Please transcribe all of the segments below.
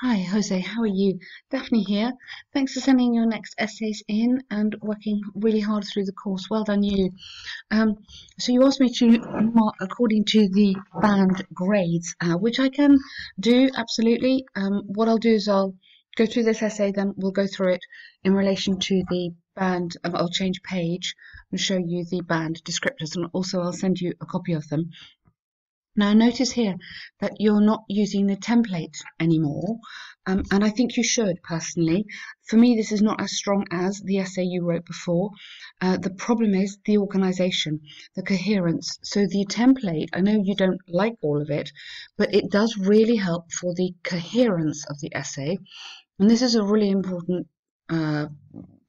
Hi, Jose. How are you? Daphne here. Thanks for sending your next essays in and working really hard through the course. Well done, you. Um, so you asked me to mark according to the band grades, which I can do absolutely. What I'll do is I'll go through this essay, then we'll go through it in relation to the band. I'll change page and show you the band descriptors, and also I'll send you a copy of them. Now notice here that you're not using the template anymore, and I think you should personally. For me, this is not as strong as the essay you wrote before. The problem is the organisation, the coherence. So the template, I know you don't like all of it, but it does really help for the coherence of the essay. And this is a really important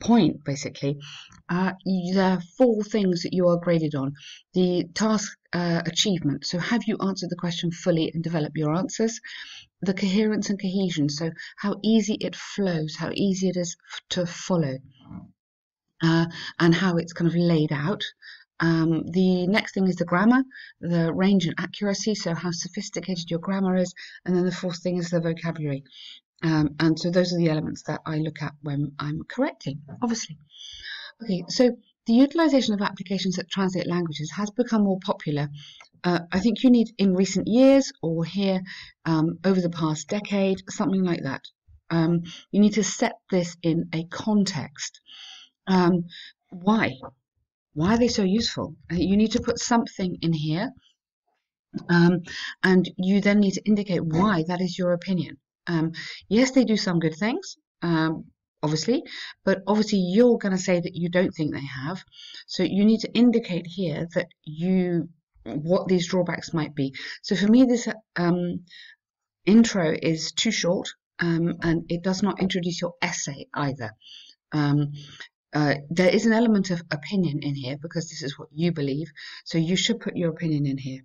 point, basically. There are four things that you are graded on. The task achievement, so have you answered the question fully and developed your answers? The coherence and cohesion, so how easy it flows, how easy it is to follow, and how it's kind of laid out. The next thing is the grammar, the range and accuracy, so how sophisticated your grammar is, and then the fourth thing is the vocabulary. And so those are the elements that I look at when I'm correcting, obviously. Okay, so the utilization of applications that translate languages has become more popular. I think you need in recent years or here over the past decade, something like that. You need to set this in a context. Why? Why are they so useful? You need to put something in here, and you then need to indicate why that is your opinion. Yes, they do some good things, obviously, but obviously you're going to say that you don't think they have. So you need to indicate here that what these drawbacks might be. So for me, this intro is too short, and it does not introduce your essay either. There is an element of opinion in here because this is what you believe. So you should put your opinion in here.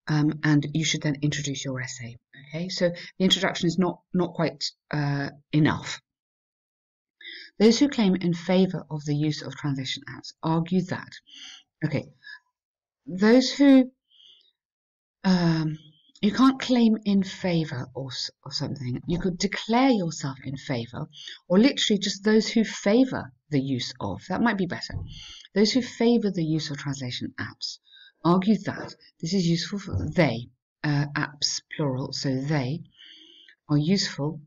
And you should then introduce your essay. Okay, so the introduction is not quite enough. Those who claim in favour of the use of translation apps argue that, okay, those who you can't claim in favour of something. You could declare yourself in favour, or literally just those who favour the use of. That might be better. Those who favour the use of translation apps argue that this is useful for they, apps plural, so they are useful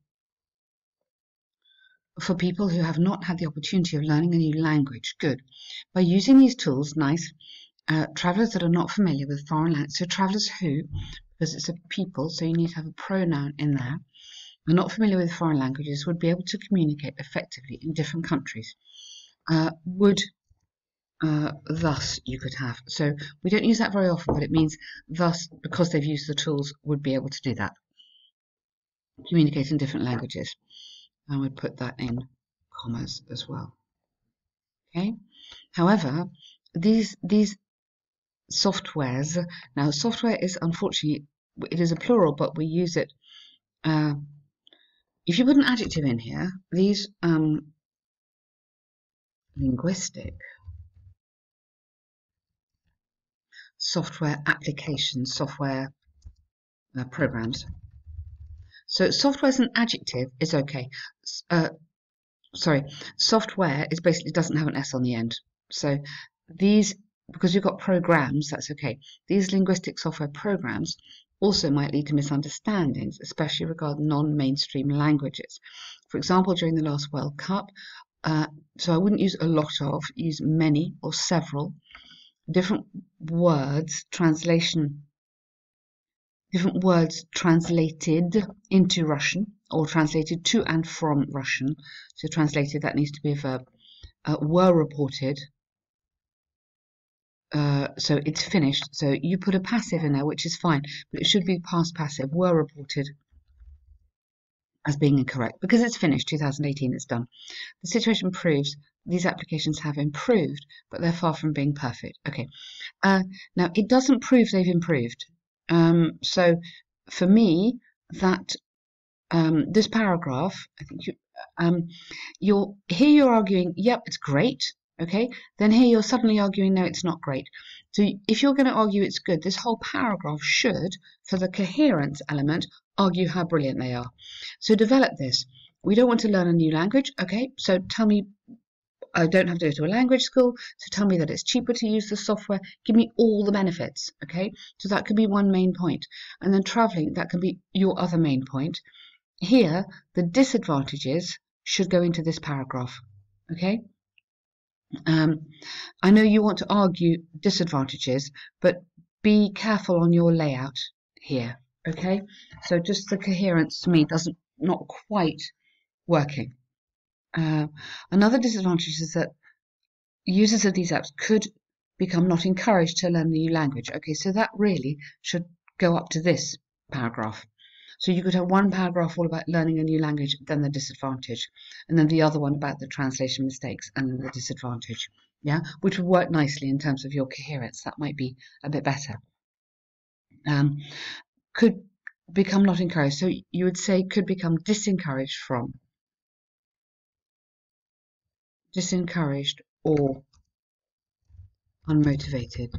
for people who have not had the opportunity of learning a new language. Good. By using these tools, nice, travellers that are not familiar with foreign language, so travellers who, because it's a people, so you need to have a pronoun in there, are not familiar with foreign languages would be able to communicate effectively in different countries. Thus you could have. So we don't use that very often, but it means thus, because they've used the tools, would be able to do that. Communicate in different languages. I would put that in commas as well. Okay. However, these softwares, now software is unfortunately, it is a plural, but we use it. If you put an adjective in here, these linguistic software applications, software programs. So software as an adjective is okay. Sorry, software is basically doesn't have an S on the end. So these, because you've got programs, that's okay. These linguistic software programs also might lead to misunderstandings, especially regarding non-mainstream languages. For example, during the last World Cup, so I wouldn't use a lot of, use many or several. Different words, different words translated into Russian or translated to and from Russian. So translated, that needs to be a verb. Were reported. So it's finished. So you put a passive in there, which is fine, but it should be past passive. Were reported as being incorrect because it's finished. 2018, it's done. The situation proves these applications have improved, but they're far from being perfect. Okay. Now it doesn't prove they've improved. So for me, that this paragraph, I think you're arguing, yep, it's great. Okay, then here you're suddenly arguing, no, it's not great. So if you're going to argue it's good, this whole paragraph should, for the coherence element, argue how brilliant they are. So develop this. We don't want to learn a new language. Okay, so tell me, I don't have to go to a language school, so tell me that it's cheaper to use the software. Give me all the benefits. Okay, so that could be one main point. And then traveling, that can be your other main point. Here, the disadvantages should go into this paragraph. Okay. I know you want to argue disadvantages, but be careful on your layout here, okay? So just the coherence to me not quite working. Another disadvantage is that users of these apps could become not encouraged to learn a new language. Okay, so that really should go up to this paragraph. So you could have one paragraph all about learning a new language, then the disadvantage, and then the other one about the translation mistakes and then the disadvantage, yeah, which would work nicely in terms of your coherence. That might be a bit better. Could become not encouraged. So you would say could become disencouraged from, disencouraged or unmotivated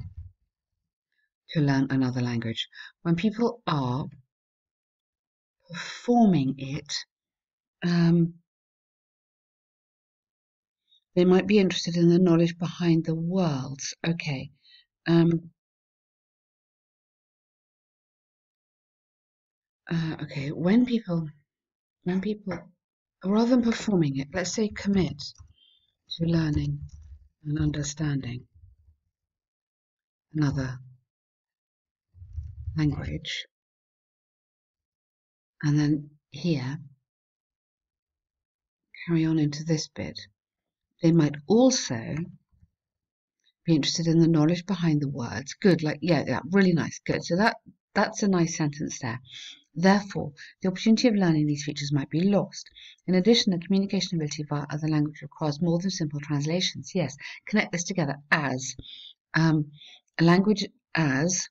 to learn another language. When people are performing it, they might be interested in the knowledge behind the worlds. Okay. Okay. When people, rather than performing it, let's say commit to learning and understanding another language, and then here carry on into this bit. They might also be interested in the knowledge behind the words. Good, like yeah, really nice, good. So that's a nice sentence there. Therefore, the opportunity of learning these features might be lost. In addition, the communication ability via other language requires more than simple translations. Yes, connect this together as a language as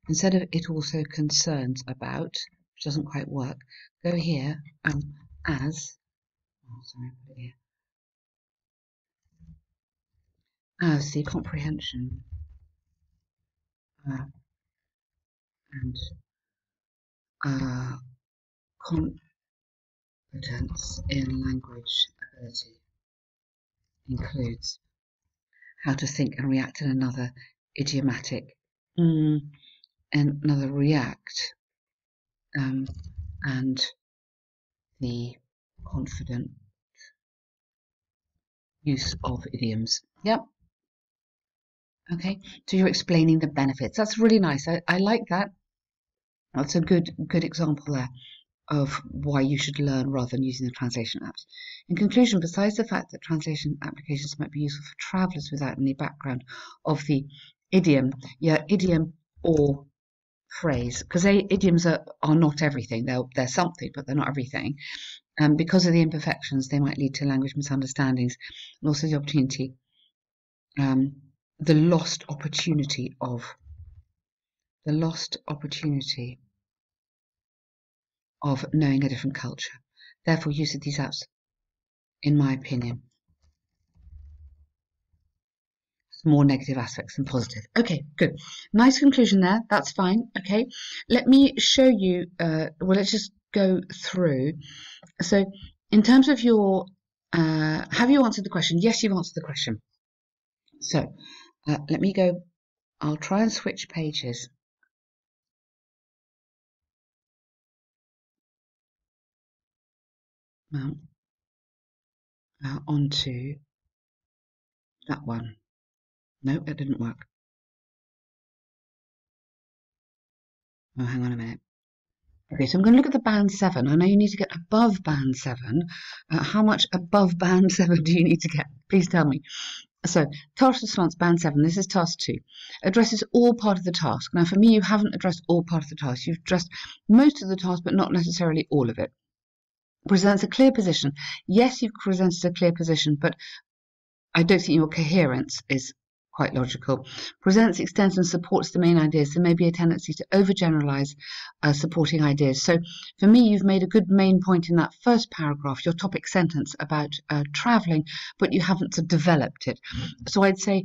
instead of it also concerns about, which doesn't quite work. Go here as. Oh, sorry, put it here. As the comprehension and competence in language ability includes how to think and react in another idiomatic, another react, and the confident use of idioms. Yep. Okay, so you're explaining the benefits. That's really nice. I like that. That's a good example there of why you should learn rather than using the translation apps. In conclusion, besides the fact that translation applications might be useful for travellers without any background of the idiom, idiom or phrase, because idioms are not everything. They're something, but they're not everything. Because of the imperfections, they might lead to language misunderstandings and also the opportunity, the lost opportunity of knowing a different culture. Therefore, use of these apps, in my opinion, has more negative aspects than positive. Okay, good. Nice conclusion there. That's fine. Okay, let me show you. Well, let's just go through. So, in terms of your, have you answered the question? Yes, you've answered the question. So, let me go. I'll try and switch pages. Onto that one. No, it didn't work. Oh, hang on a minute. Okay, so I'm going to look at the band 7. I know you need to get above band 7. How much above band 7 do you need to get? Please tell me. So, task response band 7, this is task 2. Addresses all part of the task. Now, for me, you haven't addressed all part of the task. You've addressed most of the task, but not necessarily all of it. Presents a clear position. Yes, you've presented a clear position, but I don't think your coherence is quite logical. Presents, extends and supports the main ideas. There may be a tendency to overgeneralize supporting ideas. So for me, you've made a good main point in that first paragraph, your topic sentence about traveling, but you haven't developed it. So I'd say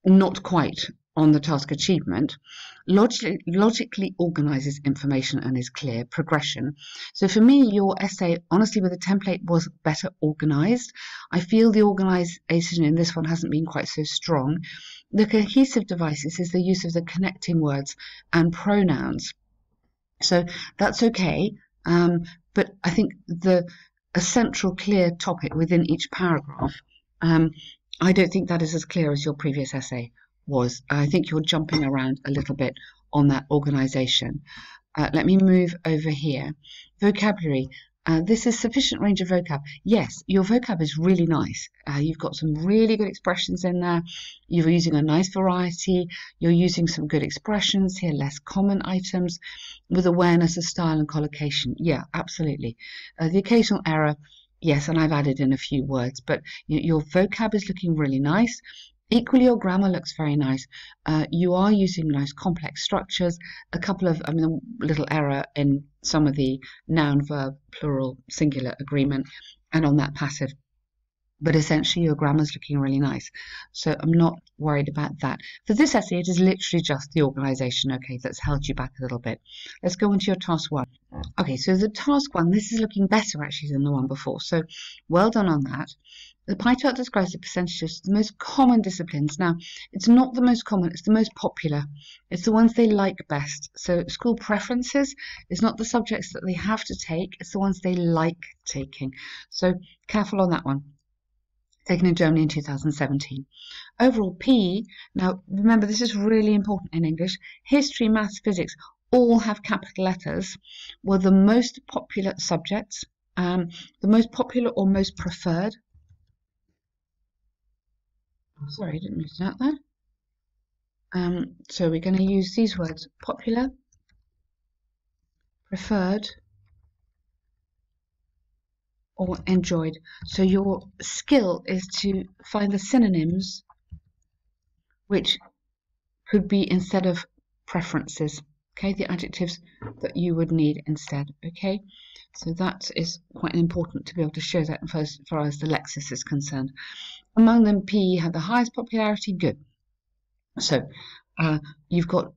not quite on the task achievement. Logically organizes information and is clear. Progression. So for me, your essay, honestly, with the template was better organized. I feel the organization in this one hasn't been quite so strong. The cohesive devices is the use of the connecting words and pronouns. So that's okay. But I think a central clear topic within each paragraph, I don't think that is as clear as your previous essay was. I think you're jumping around a little bit on that organisation. Let me move over here. Vocabulary. This is sufficient range of vocab. Yes, your vocab is really nice. You've got some really good expressions in there. You're using a nice variety. You're using some good expressions here, less common items with awareness of style and collocation. Yeah, absolutely. The occasional error, yes, and I've added in a few words, but your vocab is looking really nice. Equally, your grammar looks very nice. You are using nice complex structures. A little error in some of the noun, verb, plural, singular agreement, and on that passive. But essentially, your grammar's looking really nice. So I'm not worried about that. For this essay, it is literally just the organisation, okay, that's held you back a little bit. Let's go into your task one. Okay, so the task one, this is looking better actually than the one before. So well done on that. The pie chart describes the percentages of the most common disciplines. Now, it's not the most common, it's the most popular. It's the ones they like best. So school preferences is not the subjects that they have to take, it's the ones they like taking. So careful on that one. Taken in Germany in 2017. Overall PE, now remember this is really important in English, history, maths, physics all have capital letters, were the most popular subjects, the most popular or most preferred. Oh, sorry, I didn't miss that there. So we're going to use these words, popular, preferred, or enjoyed. So your skill is to find the synonyms which could be instead of preferences, okay, the adjectives that you would need instead, okay. So that is quite important to be able to show that as far as the Lexis is concerned. Among them, PE had the highest popularity. Good. So you've got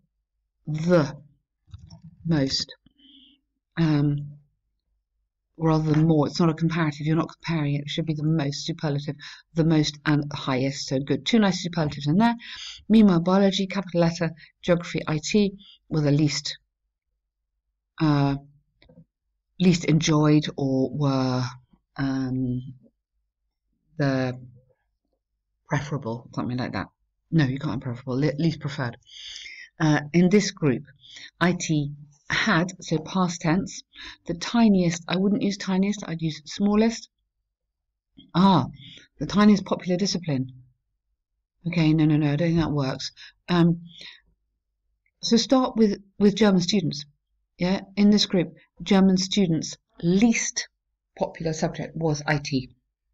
the most rather than more. It's not a comparative. You're not comparing it. It should be the most, superlative, the most and the highest. So good. Two nice superlatives in there. Meanwhile, biology, capital letter, geography, IT were the least enjoyed or were the preferable, something like that. No, you can't preferable, least preferred. In this group, IT had, so past tense, the tiniest, I wouldn't use tiniest, I'd use smallest. The tiniest popular discipline. Okay, no, I don't think that works. So start with German students. Yeah, in this group, German students' least popular subject was IT.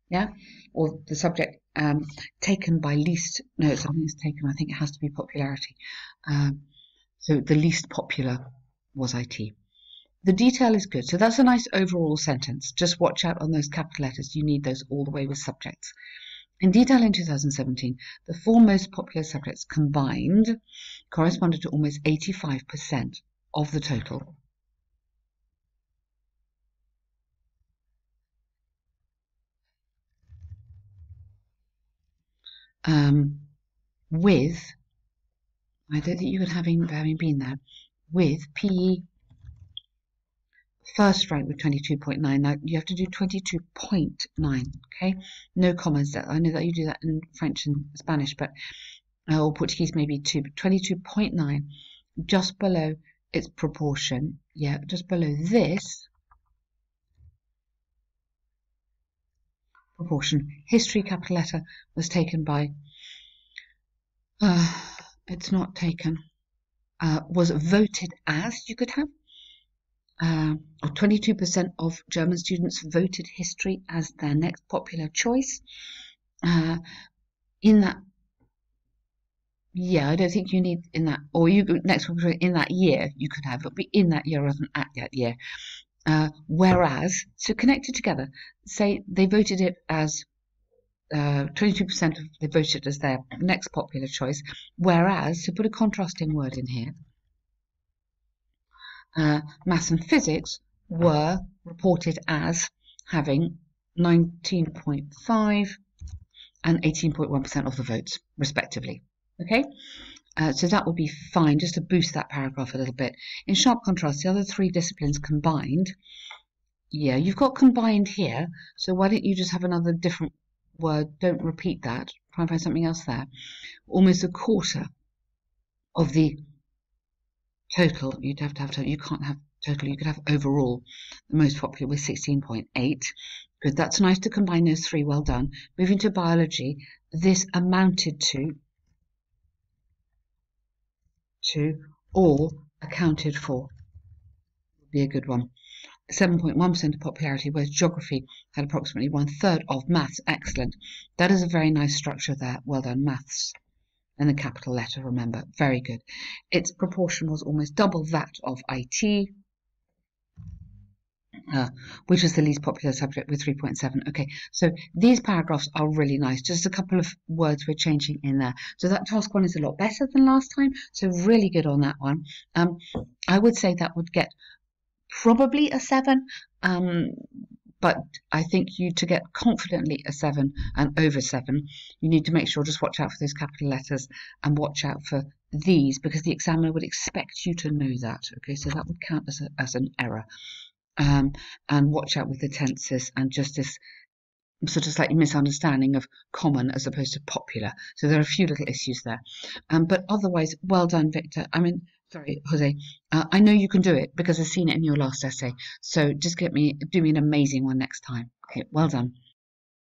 Yeah, or the subject taken by least, no, something's taken, I think it has to be popularity. So the least popular was IT. The detail is good. So that's a nice overall sentence. Just watch out on those capital letters. You need those all the way with subjects. In detail in 2017, the four most popular subjects combined corresponded to almost 85% of the total. With, I don't think you could having been there, with PE first rank with 22.9. Now you have to do 22.9, okay? No commas there. I know that you do that in French and Spanish, but or Portuguese maybe too, but 22.9, just below its proportion. Yeah, just below this proportion. History, capital letter, was taken by it's not taken, was voted as, you could have, 22% of German students voted history as their next popular choice. In that Yeah, I don't think you need in that, or you next one in that year you could have, it'll be in that year rather than at that year. Whereas, so connected together, say they voted it as 22% of they voted as their next popular choice. Whereas, to put a contrasting word in here, maths and physics were reported as having 19.5 and 18.1% of the votes, respectively. Okay, so that would be fine, just to boost that paragraph a little bit. In sharp contrast, the other three disciplines combined, yeah, you've got combined here, so why don't you just have another different word? Don't repeat that. Try and find something else there. Almost a quarter of the total, you'd have to have total. You can't have total, you could have overall. The most popular was 16.8. Good, that's nice to combine those three, well done. Moving to biology, this amounted to or accounted for would be a good one. 7.1% of popularity, whereas geography had approximately 1/3 of maths. Excellent. That is a very nice structure there. Well done, maths. And the capital letter, remember. Very good. Its proportion was almost double that of IT, which was the least popular subject with 3.7. Okay, so these paragraphs are really nice. Just a couple of words we're changing in there. So that task one is a lot better than last time. So really good on that one. I would say that would get probably a 7. But I think to get confidently a 7 and over 7, you need to make sure, just watch out for those capital letters and watch out for these, because the examiner would expect you to know that. Okay, so that would count as an error. And watch out with the tenses and just this sort of slightly misunderstanding of common as opposed to popular. So there are a few little issues there. But otherwise, well done, Victor. Sorry, Jose. I know you can do it because I've seen it in your last essay. So just do me an amazing one next time. Okay, well done.